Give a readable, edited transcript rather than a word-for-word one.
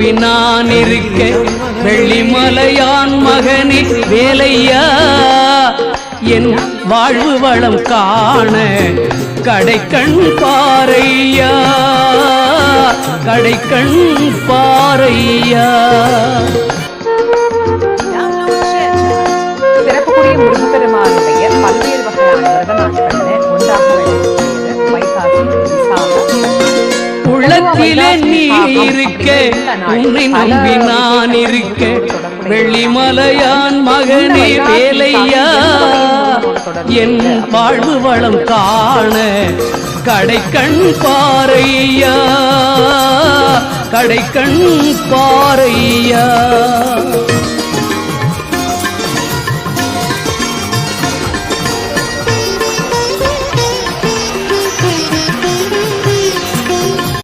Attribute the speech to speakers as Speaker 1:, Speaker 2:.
Speaker 1: நம்பி நான் இருக்க வெள்ளிமலையான் மகனே வேலையா என் வாழ்வு வளம் காண கடைக்கண் பாரையா கடைக்கண் பாரையா.
Speaker 2: சிறப்புக்குரிய முருகப்பெருமானுடைய பல்வேறு வகையான விரதநாட்களில் ஒன்றாக வைகாசி
Speaker 1: உள்ளத்திலே நீ இருக்க உன்னை நம்பி நான் இருக்க வெள்ளிமலையான் மகனே வேலையா என் வாழ்வு வளம் காண கடைக்கண் பாரையா கடைக்கண் பாரையா.